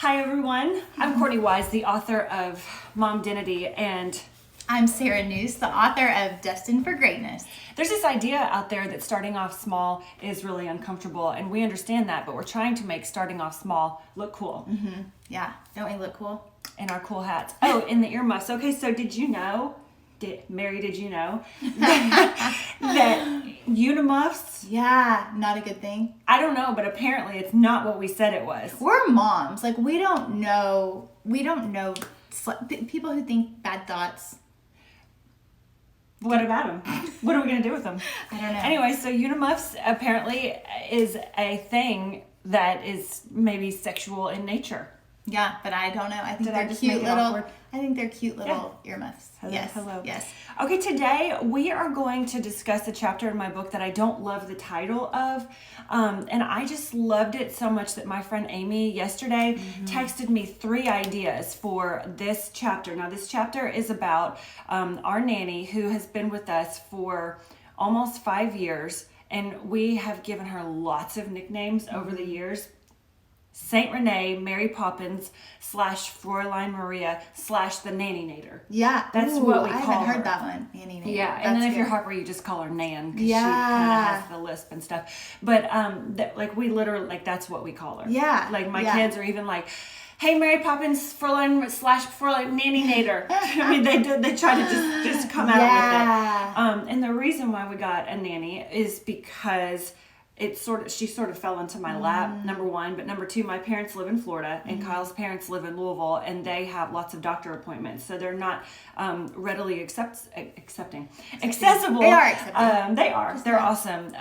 Hi everyone, I'm Courtney Wise, the author of Mom-Dentity, and I'm Sarah Noose, the author of Destined for Greatness. there's this idea out there that starting off small is really uncomfortable, and we understand that, but we're trying to make starting off small look cool. Mm-hmm. Yeah, don't we look cool? In our cool hats. Oh, in the earmuffs. Okay, so did you know that unimuffs? Yeah, not a good thing. I don't know, but apparently it's not what we said it was. We're moms. Like, we don't know people who think bad thoughts. What about them? What are we going to do with them? I don't know. Anyway, so unimuffs apparently is a thing that is maybe sexual in nature. Yeah, but I don't know. I think Did they're I just cute make it little. awkward? I think they're cute little earmuffs. Hello, yes. hello. Yes. Okay, today we are going to discuss a chapter in my book that I don't love the title of. And I just loved it so much that my friend Amy yesterday texted me 3 ideas for this chapter. Now, this chapter is about our nanny who has been with us for almost 5 years. And we have given her lots of nicknames over the years. Saint Renee, Mary Poppins / Fräulein Maria / the Nanny-nator. Yeah, That's what we call I haven't her. heard that one. Nanny. Yeah, and then if you're Harper, you just call her Nan because Yeah. she kind of has the lisp and stuff. But we literally that's what we call her. Yeah, Like my yeah. kids are even like, "Hey, Mary Poppins, Fräulein / Fräulein Nanny-nator." I mean, they try to just come out with it. And the reason why we got a nanny is because she sort of fell into my lap, number one, but number two, my parents live in Florida and Kyle's parents live in Louisville, and they have lots of doctor appointments, so they're not readily accessible. They are accepting. They're awesome.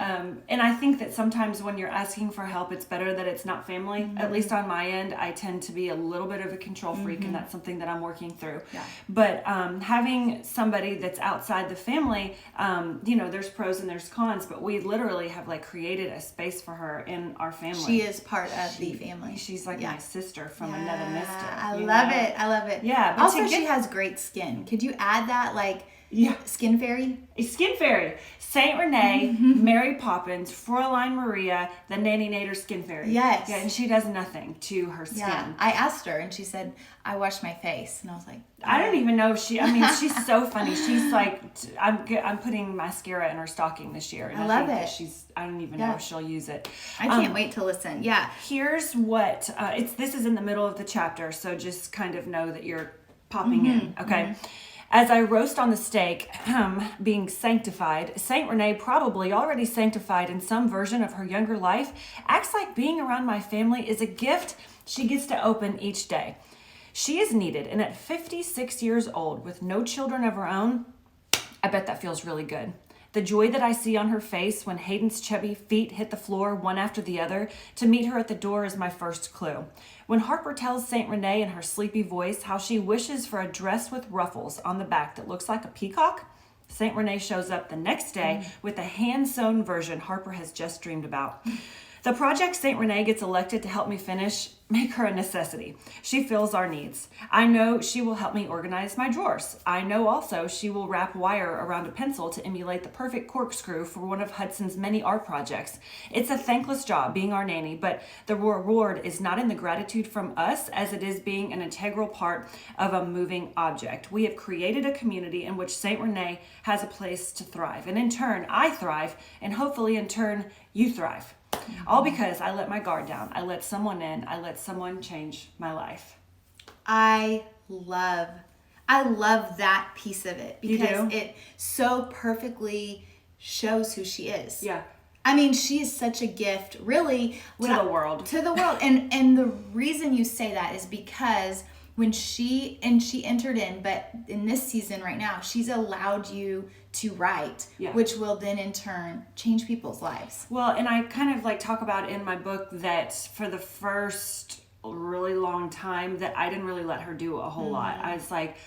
And I think that sometimes when you're asking for help, it's better that it's not family. At least on my end, I tend to be a little bit of a control freak, and that's something that I'm working through. Yeah. But having somebody that's outside the family, there's pros and there's cons, but we literally have created a space for her in our family. She is part of the family. She's like my sister from another mister. I love it. Yeah. But Also, she has great skin. Could you add that, skin fairy? A skin fairy. Saint Renee, Mary Poppins, Fräulein Maria, the Nanny-nator skin fairy. Yes. Yeah, and she does nothing to her skin. Yeah. I asked her, and she said, I wash my face. And I was like, I don't even know if she's so funny. She's like, I'm putting mascara in her stocking this year. And I love think it. That I don't even know if she'll use it. I can't wait to listen. Yeah. Here's what, this is in the middle of the chapter, so just kind of know that you're popping in, okay? As I roast on the steak, being sanctified, Saint Renee, probably already sanctified in some version of her younger life, acts like being around my family is a gift she gets to open each day. She is needed, and at 56 years old, with no children of her own, I bet that feels really good. The joy that I see on her face when Hayden's chubby feet hit the floor one after the other to meet her at the door is my first clue. When Harper tells Saint Renee in her sleepy voice how she wishes for a dress with ruffles on the back that looks like a peacock, Saint Renee shows up the next day with a hand-sewn version Harper has just dreamed about. The project Saint Renee gets elected to help me finish make her a necessity. She fills our needs. I know she will help me organize my drawers. I know also she will wrap wire around a pencil to emulate the perfect corkscrew for one of Hudson's many art projects. It's a thankless job being our nanny, but the reward is not in the gratitude from us as it is being an integral part of a moving object. We have created a community in which Saint Renee has a place to thrive. And in turn, I thrive, and hopefully in turn, you thrive. All because I let my guard down. I let someone in. I let someone change my life. I love that piece of it because it so perfectly shows who she is. Yeah. I mean, she is such a gift, really. To the world. And the reason you say that is because when she entered in, but in this season right now, she's allowed you to write, which will then in turn change people's lives. Well, and I kind of talk about in my book that for the first really long time that I didn't really let her do a whole lot. I was like,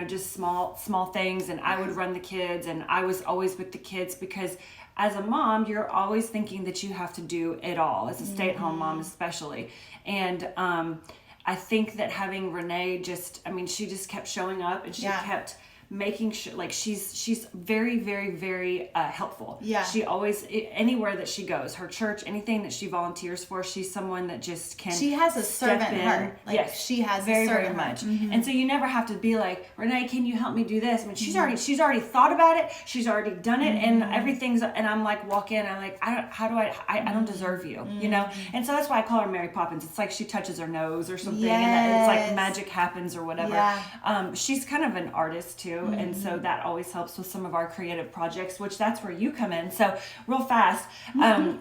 just small things, and I would run the kids, and I was always with the kids because as a mom, you're always thinking that you have to do it all, as a stay-at-home mom especially. And I think that having Renee she just kept showing up, and she kept making sure, like she's very, very, very helpful. Yeah. She always, anywhere that she goes, her church, anything that she volunteers for, she's someone that just can. She has a servant heart. Like, yes, she has very, a servant very much. heart. And so you never have to be like, Renee, can you help me do this? I mean, she's already thought about it. She's already done it, and everything's. And I'm like, walk in. I'm like, I don't deserve you, you know. And so that's why I call her Mary Poppins. It's like she touches her nose or something, and it's like magic happens or whatever. Yeah. She's kind of an artist too, and so that always helps with some of our creative projects, which that's where you come in. So real fast,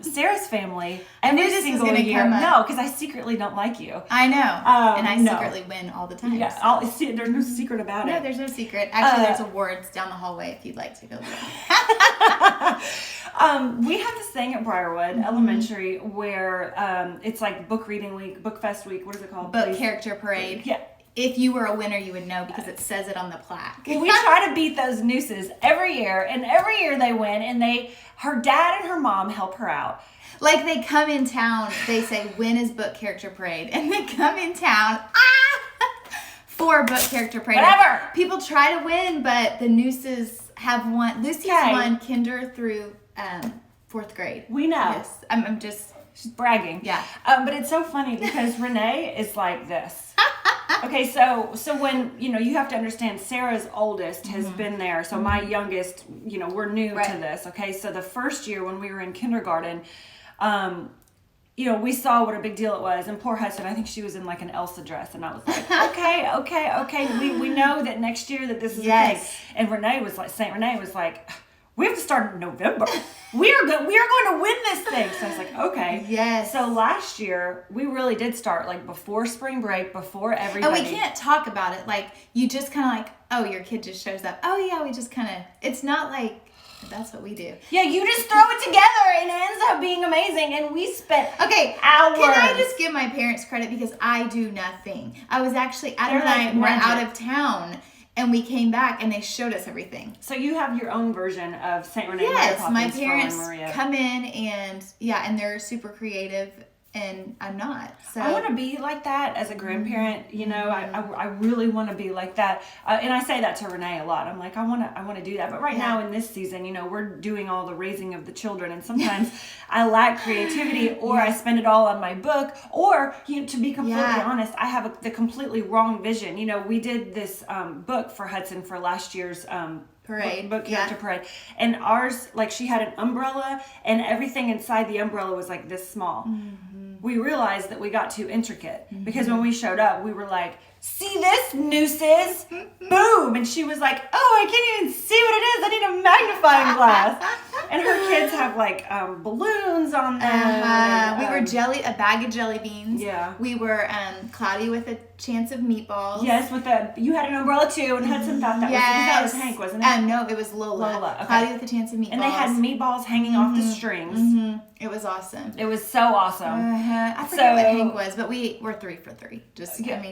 Sarah's family every single year. No, because I secretly don't like you. I know, and I secretly win all the time. Yeah, there's no secret about it. No, there's no secret. Actually, there's awards down the hallway if you'd like to go look. We have this thing at Briarwood Elementary where it's like book reading week, book fest week. What is it called? Book character parade. Yeah. If you were a winner, you would know because it says it on the plaque. We try to beat those nooses every year, and every year they win. And her dad and her mom help her out. Like they come in town, they say, when is book character parade? And they come in town, for book character parade. Whatever. People try to win, but the nooses have won. Lucy's won kinder through 4th grade. We know. Yes. I'm just... She's bragging. Yeah. But it's so funny because Renee is like this. Okay, so when, you have to understand Sarah's oldest has been there. So my youngest, we're new to this. Okay, so the first year when we were in kindergarten, we saw what a big deal it was. And poor Hudson, I think she was in like an Elsa dress. And I was like, okay. We know that next year that this is a thing. And Saint Renee was like, we have to start in November. We are going to win this thing. So I was like, okay. Yes. So last year, we really did start like before spring break, before everybody. And we can't talk about it. Like, you just kind of like, oh, your kid just shows up. Oh, yeah, we just kind of, it's not like, that's what we do. Yeah, you just throw it together and it ends up being amazing. And we spent hours. Can I just give my parents credit because I do nothing. I was actually, Adam and I were out of town. And we came back and they showed us everything. So you have your own version of Saint Renee. Yes, my parents come in and they're super creative and I'm not. So I want to be like that as a grandparent. I really want to be like that. And I say that to Renee a lot. I'm like, I want to do that. But right now in this season, we're doing all the raising of the children, and sometimes I lack creativity, or I spend it all on my book, or to be completely honest, I have the completely wrong vision. We did this book for Hudson for last year's parade, book character parade, and ours, like, she had an umbrella, and everything inside the umbrella was like this small. We realized that we got too intricate because when we showed up, we were like, see this, nooses? Boom! And she was like, oh, I can't even see what it is. I need a magnifying glass. And her kids have like balloons on them. And, we were a bag of jelly beans. Yeah. We were Cloudy with a Chance of Meatballs. Yes, you had an umbrella too, and Hudson thought that was Hank, wasn't it? No, it was Lola. Okay. Cloudy with a Chance of Meatballs. And they had meatballs hanging off the strings. It was awesome. It was so awesome. I forget what Hank was, but we were 3 for 3.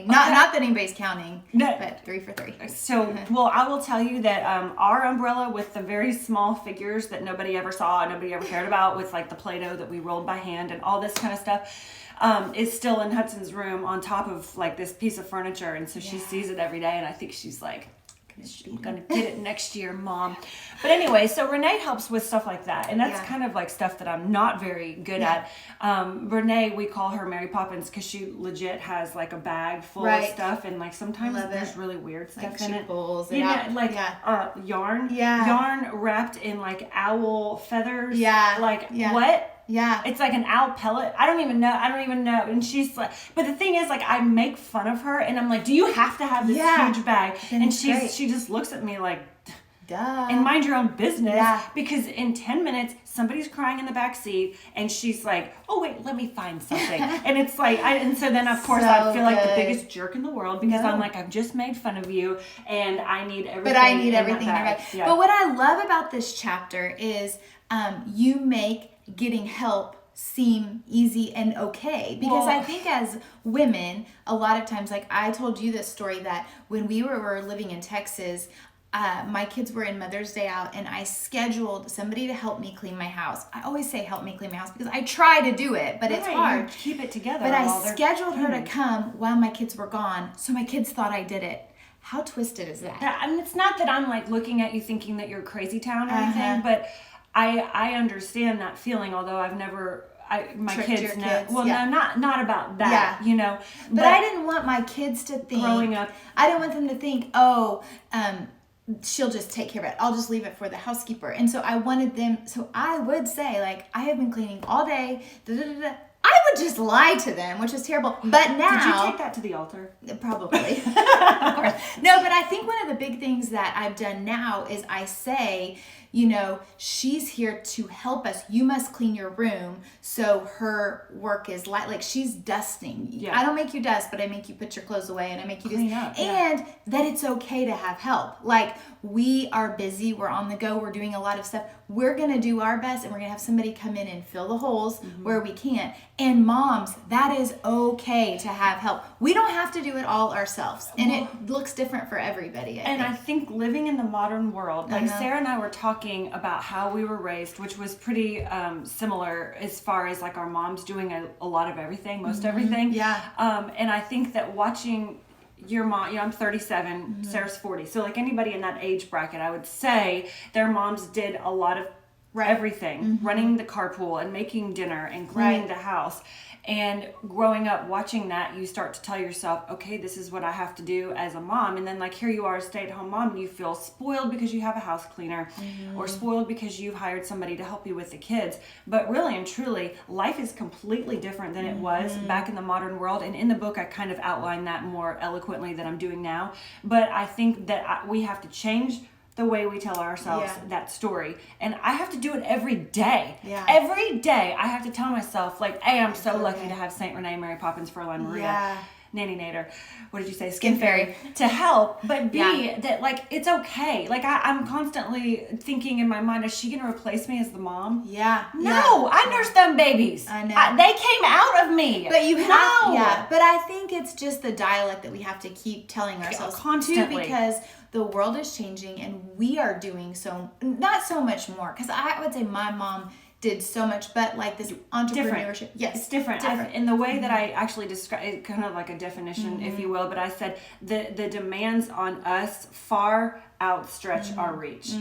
Not that anybody's counting, but 3 for 3. So, well, I will tell you that our umbrella with the very small figures that nobody ever saw, nobody ever cared about, with like the Play-Doh that we rolled by hand and all this kind of stuff, is still in Hudson's room on top of like this piece of furniture. And so she sees it every day, and I think she's like, I'm gonna get it next year, Mom. But anyway, so Renee helps with stuff like that, and that's kind of like stuff that I'm not very good at. Renee, we call her Mary Poppins because she legit has like a bag full of stuff, and like sometimes there's really weird stuff in it. Pulls yarn, yarn wrapped in like owl feathers. What? Yeah. It's like an owl pellet. I don't even know. And she's like, but the thing is, like, I make fun of her, and I'm like, do you have to have this huge bag? And she just looks at me like, duh. And mind your own business. Yeah. Because in 10 minutes, somebody's crying in the back seat, and she's like, oh, wait, let me find something. And it's like, and so then, of course, I feel like the biggest jerk in the world because I'm like, I've just made fun of you, and I need everything. But I need everything in your bag. Yeah. But what I love about this chapter is you make getting help seem easy and okay, because I think as women, a lot of times, like I told you this story, that when we were living in Texas, my kids were in Mother's Day out, and I scheduled somebody to help me clean my house. I always say help me clean my house because I try to do it, but it's hard. Keep it together. But I scheduled her to come while my kids were gone, so my kids thought I did it. How twisted is that? I mean, it's not that I'm like looking at you thinking that you're crazy town or anything, but I understand that feeling. Although I've never, my Tricked kids your know. kids, Well, no, not about that. You know, but I didn't want my kids to think. Growing up, I didn't want them to think, oh, she'll just take care of it. I'll just leave it for the housekeeper. And so I wanted them. So I would say, like, I have been cleaning all day. I would just lie to them, which is terrible. But now... Did you take that to the altar? Probably. Of course. No, but I think one of the big things that I've done now is I say, you know, she's here to help us. You must clean your room. So her work is light. Like, she's dusting. Yeah. I don't make you dust, but I make you put your clothes away and I make you clean up. And that it's okay to have help. Like, we are busy. We're on the go. We're doing a lot of stuff. We're going to do our best and we're going to have somebody come in and fill the holes where we can't. And moms, that is okay to have help. We don't have to do it all ourselves. And it looks different for everybody. I think living in the modern world, like Sarah and I were talking about how we were raised, which was pretty similar as far as like our moms doing a lot of everything, most everything. Yeah. And I think that watching your mom, you know, I'm 37, Sarah's 40. So like anybody in that age bracket, I would say their moms did a lot of everything, running the carpool and making dinner and cleaning the house. And growing up watching that, you start to tell yourself, okay, this is what I have to do as a mom. And then like here you are, a stay-at-home mom, and you feel spoiled because you have a house cleaner or spoiled because you've hired somebody to help you with the kids. But really and truly, life is completely different than it was back in the modern world. And in the book, I kind of outline that more eloquently than I'm doing now. But I think that we have to change the way we tell ourselves that story. And I have to do it every day. Yeah. Every day I have to tell myself, like, A, I'm so lucky to have Saint Renee, Mary Poppins, Fräulein Maria, Nanny Nader, what did you say? Skin Fairy to help. But B, that like, it's okay. Like I'm constantly thinking in my mind, is she going to replace me as the mom? Yeah. No, I nursed them babies. I know. They came out of me. But you have, but I think it's just the dialect that we have to keep telling ourselves constantly. Too, because the world is changing and we are doing not so much more. Because I would say my mom did so much, but like this entrepreneurship. Yes, it's different. In the way that I actually describe it, kind of like a definition, if you will, but I said the demands on us far outstretch our reach.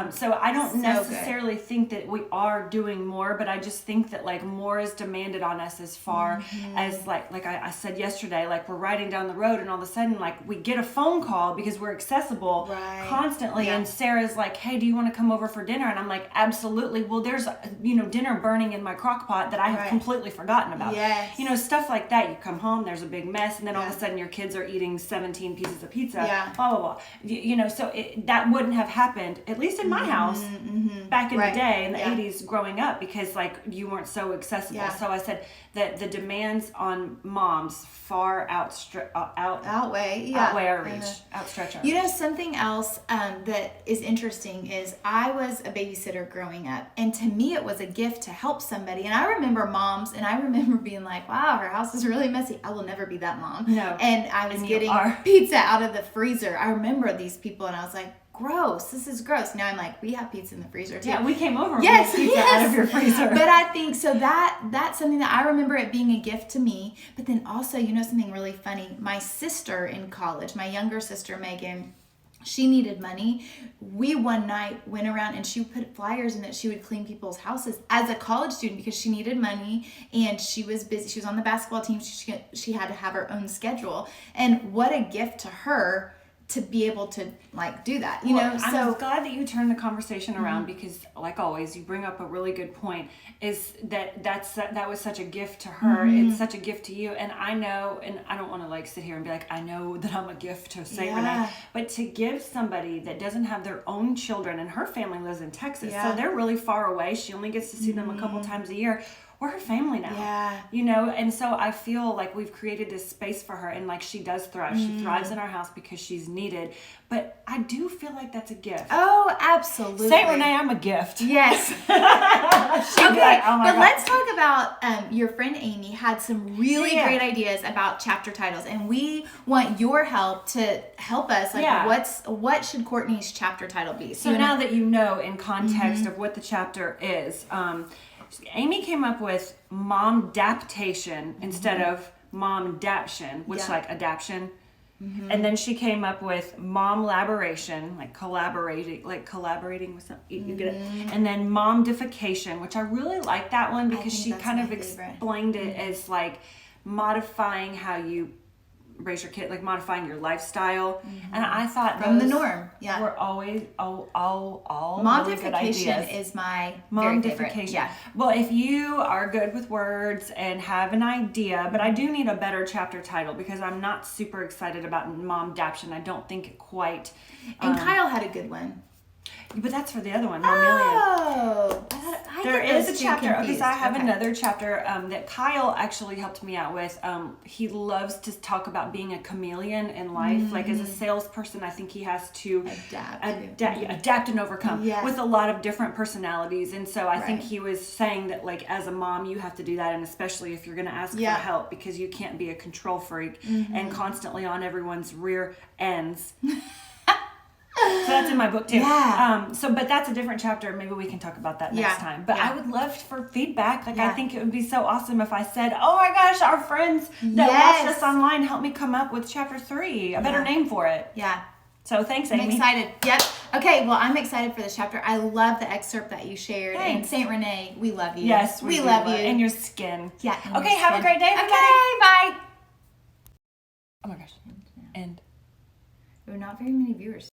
So I don't necessarily think that we are doing more, but I just think that like more is demanded on us as far as like I said yesterday, like we're riding down the road and all of a sudden like we get a phone call because we're accessible constantly and Sarah's like, hey, do you want to come over for dinner? And I'm like, absolutely. Well, there's dinner burning in my crock pot that I have completely forgotten about. Yes. Stuff like that. You come home, there's a big mess, and then all of a sudden your kids are eating 17 pieces of pizza. Blah blah blah. So that wouldn't have happened, at least in my house, back in the day, in the 80s, growing up, because like you weren't so accessible. So I said that the demands on moms far outweigh our reach, outstretch our reach. Something else that is interesting is I was a babysitter growing up, and to me it was a gift to help somebody. And I remember moms, and I remember being like, wow, her house is really messy. I will never be that mom. No. And I was getting pizza out of the freezer. I remember these people, and I was like, gross. This is gross. Now I'm like, we have pizza in the freezer too. Yeah, we came over and made pizza out of your freezer. But I think so that's something that I remember it being a gift to me. But then also, something really funny. My sister in college, my younger sister Megan, she needed money. We one night went around and she put flyers in that she would clean people's houses as a college student because she needed money and she was busy. She was on the basketball team. She had to have her own schedule. And what a gift to her to be able to like do that, I'm glad that you turned the conversation around because, like always, you bring up a really good point. Is that was such a gift to her? It's such a gift to you, and I know, and I don't want to like sit here and be like, I know that I'm a gift to Saint Renee, but to give somebody that doesn't have their own children, and her family lives in Texas, so they're really far away. She only gets to see them a couple times a year. We're her family now. And so I feel like we've created this space for her, and like she does thrive. She thrives in our house because she's needed. But I do feel like that's a gift. Oh, absolutely. Saint Renee, I'm a gift. Yes. Okay, but let's talk about your friend Amy had some really great ideas about chapter titles, and we want your help to help us. Like, what should Courtney's chapter title be? So now that you know in context of what the chapter is, Amy came up with Mom-Daptation instead of Mom-Daption, which like adaption. And then she came up with mom-laboration, like collaborating with some, you get it. And then mom-dification, which I really like that one because she kind of explained it as like modifying how you raise your kid, like modifying your lifestyle. And I thought from the norm. We're always all Mom-dification is my very favorite. Yeah. Well, if you are good with words and have an idea, but I do need a better chapter title because I'm not super excited about mom-daption. I don't think it quite. And Kyle had a good one. But that's for the other one, Mammalian. Oh, there is a chapter, because I have another chapter that Kyle actually helped me out with. He loves to talk about being a chameleon in life. Like as a salesperson, I think he has to adapt and overcome with a lot of different personalities. And so I think he was saying that like as a mom, you have to do that. And especially if you're going to ask for help, because you can't be a control freak and constantly on everyone's rear ends. So that's in my book too. Yeah. But that's a different chapter. Maybe we can talk about that next time. But I would love for feedback. Like I think it would be so awesome if I said, "Oh my gosh, our friends that watched us online helped me come up with chapter 3, a better name for it." Yeah. So thanks, Amy. I'm excited. Yep. Okay. Well, I'm excited for this chapter. I love the excerpt that you shared. Thanks. And Saint Renee, we love you. Yes, we love you. And your skin. Yeah. Okay. Have a great day, everybody. Okay. Bye. Oh my gosh. And there were not very many viewers.